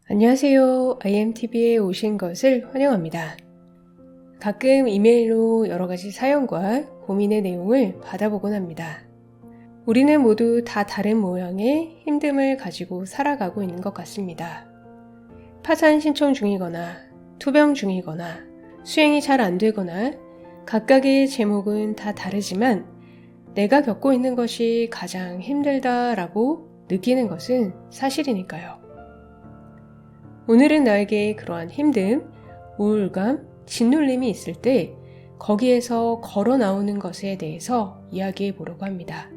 안녕하세요. IMTV에 오신 것을 환영합니다. 가끔 이메일로 여러 가지 사연과 고민의 내용을 받아보곤 합니다. 우리는 모두 다 다른 모양의 힘듦을 가지고 살아가고 있는 것 같습니다. 파산 신청 중이거나 투병 중이거나 수행이 잘 안 되거나 각각의 제목은 다 다르지만 내가 겪고 있는 것이 가장 힘들다라고 느끼는 것은 사실이니까요. 오늘은 나에게 그러한 힘듦, 우울감, 짓눌림이 있을 때 거기에서 걸어 나오는 것에 대해서 이야기해 보려고 합니다.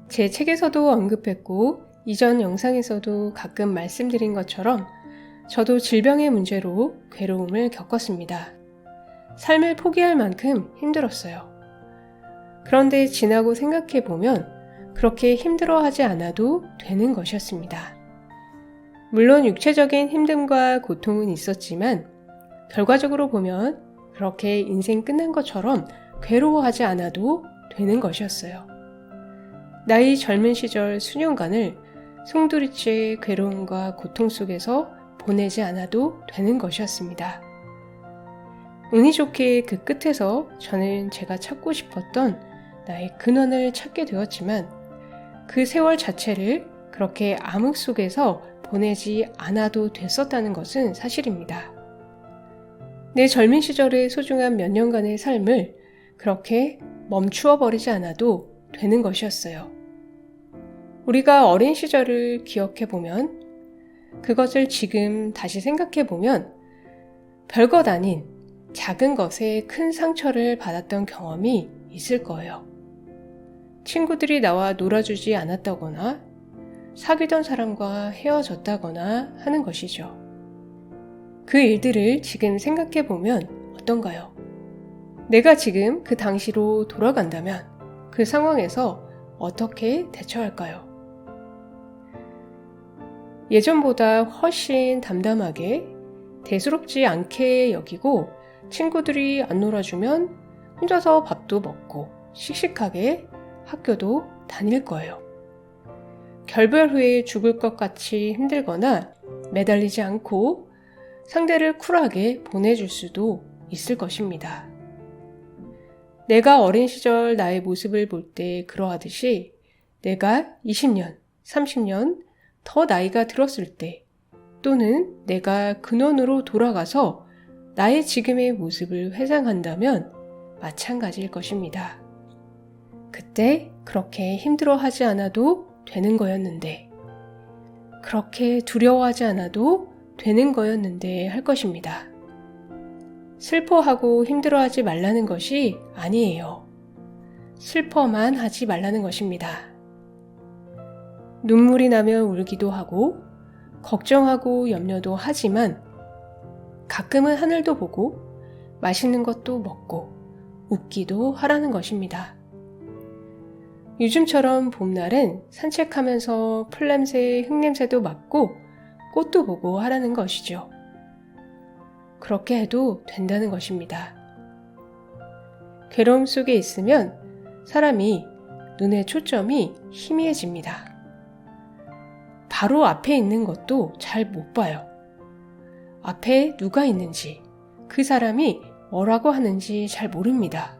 제 책에서도 언급했고 이전 영상에서도 가끔 말씀드린 것처럼 저도 질병의 문제로 괴로움을 겪었습니다. 삶을 포기할 만큼 힘들었어요. 그런데 지나고 생각해 보면 그렇게 힘들어하지 않아도 되는 것이었습니다. 물론 육체적인 힘듦과 고통은 있었지만 결과적으로 보면 그렇게 인생 끝난 것처럼 괴로워하지 않아도 되는 것이었어요. 나이 젊은 시절 수년간을 송두리째 괴로움과 고통 속에서 보내지 않아도 되는 것이었습니다. 운이 좋게 그 끝에서 저는 제가 찾고 싶었던 나의 근원을 찾게 되었지만 그 세월 자체를 그렇게 암흑 속에서 보내지 않아도 됐었다는 것은 사실입니다. 내 젊은 시절의 소중한 몇 년간의 삶을 그렇게 멈추어 버리지 않아도 되는 것이었어요. 우리가 어린 시절을 기억해보면 그것을 지금 다시 생각해보면 별것 아닌 작은 것에 큰 상처를 받았던 경험이 있을 거예요. 친구들이 나와 놀아주지 않았다거나 사귀던 사람과 헤어졌다거나 하는 것이죠. 그 일들을 지금 생각해보면 어떤가요? 내가 지금 그 당시로 돌아간다면 그 상황에서 어떻게 대처할까요? 예전보다 훨씬 담담하게 대수롭지 않게 여기고 친구들이 안 놀아주면 혼자서 밥도 먹고 씩씩하게 학교도 다닐 거예요. 결별 후에 죽을 것 같이 힘들거나 매달리지 않고 상대를 쿨하게 보내줄 수도 있을 것입니다. 내가 어린 시절 나의 모습을 볼 때 그러하듯이 내가 20년, 30년 더 나이가 들었을 때 또는 내가 근원으로 돌아가서 나의 지금의 모습을 회상한다면 마찬가지일 것입니다. 그때 그렇게 힘들어하지 않아도 되는 거였는데, 그렇게 두려워하지 않아도 되는 거였는데 할 것입니다. 슬퍼하고 힘들어하지 말라는 것이 아니에요. 슬퍼만 하지 말라는 것입니다. 눈물이 나면 울기도 하고 걱정하고 염려도 하지만 가끔은 하늘도 보고 맛있는 것도 먹고 웃기도 하라는 것입니다. 요즘처럼 봄날은 산책하면서 풀냄새, 흙냄새도 맡고 꽃도 보고 하라는 것이죠. 그렇게 해도 된다는 것입니다. 괴로움 속에 있으면 사람이 눈의 초점이 희미해집니다. 바로 앞에 있는 것도 잘 못 봐요. 앞에 누가 있는지, 그 사람이 뭐라고 하는지 잘 모릅니다.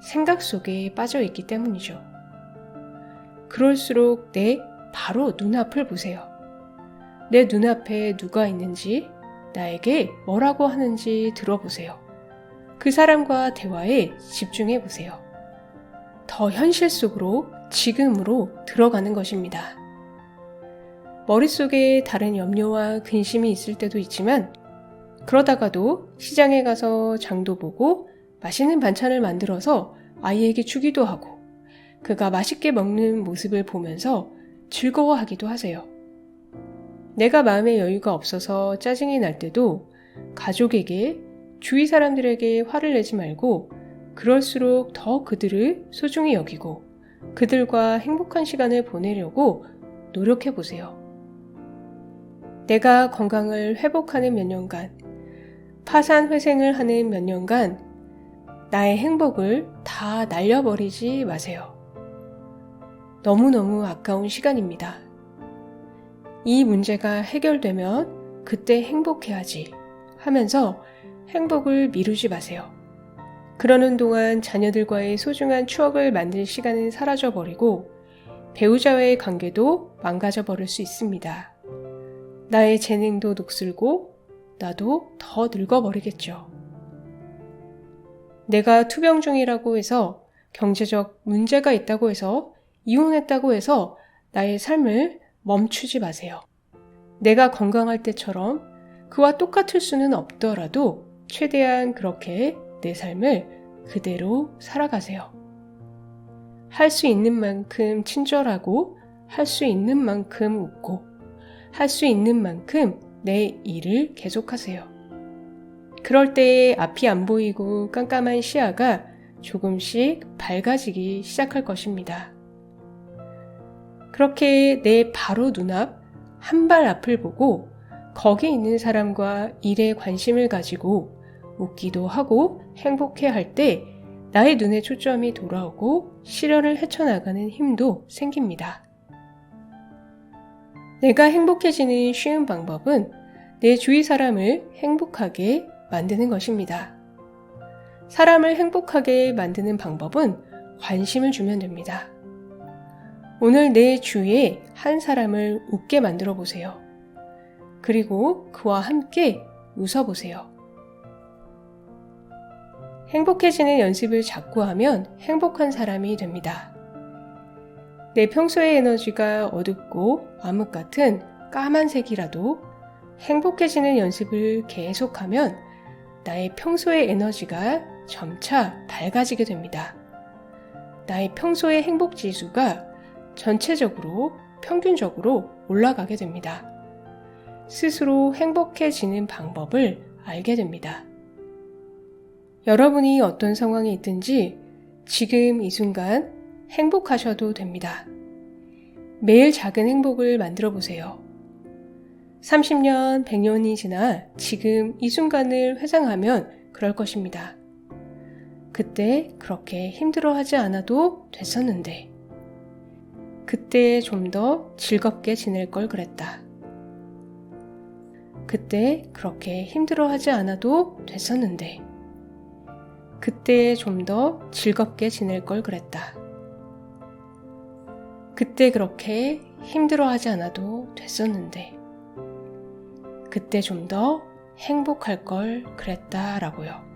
생각 속에 빠져 있기 때문이죠. 그럴수록 내 바로 눈앞을 보세요. 내 눈앞에 누가 있는지, 나에게 뭐라고 하는지 들어보세요. 그 사람과 대화에 집중해 보세요. 더 현실 속으로, 지금으로 들어가는 것입니다. 머릿속에 다른 염려와 근심이 있을 때도 있지만 그러다가도 시장에 가서 장도 보고 맛있는 반찬을 만들어서 아이에게 주기도 하고 그가 맛있게 먹는 모습을 보면서 즐거워하기도 하세요. 내가 마음의 여유가 없어서 짜증이 날 때도 가족에게, 주위 사람들에게 화를 내지 말고 그럴수록 더 그들을 소중히 여기고 그들과 행복한 시간을 보내려고 노력해 보세요. 내가 건강을 회복하는 몇 년간, 파산 회생을 하는 몇 년간 나의 행복을 다 날려버리지 마세요. 너무너무 아까운 시간입니다. 이 문제가 해결되면 그때 행복해야지 하면서 행복을 미루지 마세요. 그러는 동안 자녀들과의 소중한 추억을 만들 시간은 사라져버리고 배우자와의 관계도 망가져버릴 수 있습니다. 나의 재능도 녹슬고 나도 더 늙어버리겠죠. 내가 투병 중이라고 해서 경제적 문제가 있다고 해서 이혼했다고 해서 나의 삶을 멈추지 마세요. 내가 건강할 때처럼 그와 똑같을 수는 없더라도 최대한 그렇게 내 삶을 그대로 살아가세요. 할 수 있는 만큼 친절하고 할 수 있는 만큼 웃고 할 수 있는 만큼 내 일을 계속하세요. 그럴 때에 앞이 안 보이고 깜깜한 시야가 조금씩 밝아지기 시작할 것입니다. 그렇게 내 바로 눈앞 한 발 앞을 보고 거기 있는 사람과 일에 관심을 가지고 웃기도 하고 행복해할 때 나의 눈에 초점이 돌아오고 시련을 헤쳐나가는 힘도 생깁니다. 내가 행복해지는 쉬운 방법은 내 주위 사람을 행복하게 만드는 것입니다. 사람을 행복하게 만드는 방법은 관심을 주면 됩니다. 오늘 내 주위에 한 사람을 웃게 만들어 보세요. 그리고 그와 함께 웃어보세요. 행복해지는 연습을 자꾸 하면 행복한 사람이 됩니다. 내 평소의 에너지가 어둡고 암흑 같은 까만색이라도 행복해지는 연습을 계속하면 나의 평소의 에너지가 점차 밝아지게 됩니다. 나의 평소의 행복 지수가 전체적으로 평균적으로 올라가게 됩니다. 스스로 행복해지는 방법을 알게 됩니다. 여러분이 어떤 상황에 있든지 지금 이 순간 행복하셔도 됩니다. 매일 작은 행복을 만들어 보세요. 30년, 100년이 지나 지금 이 순간을 회상하면 그럴 것입니다. 그때 그렇게 힘들어하지 않아도 됐었는데, 그때 좀 더 즐겁게 지낼 걸 그랬다. 그때 그렇게 힘들어하지 않아도 됐었는데, 그때 좀 더 즐겁게 지낼 걸 그랬다. 그때 그렇게 힘들어하지 않아도 됐었는데, 그때 좀 더 행복할 걸 그랬다라고요.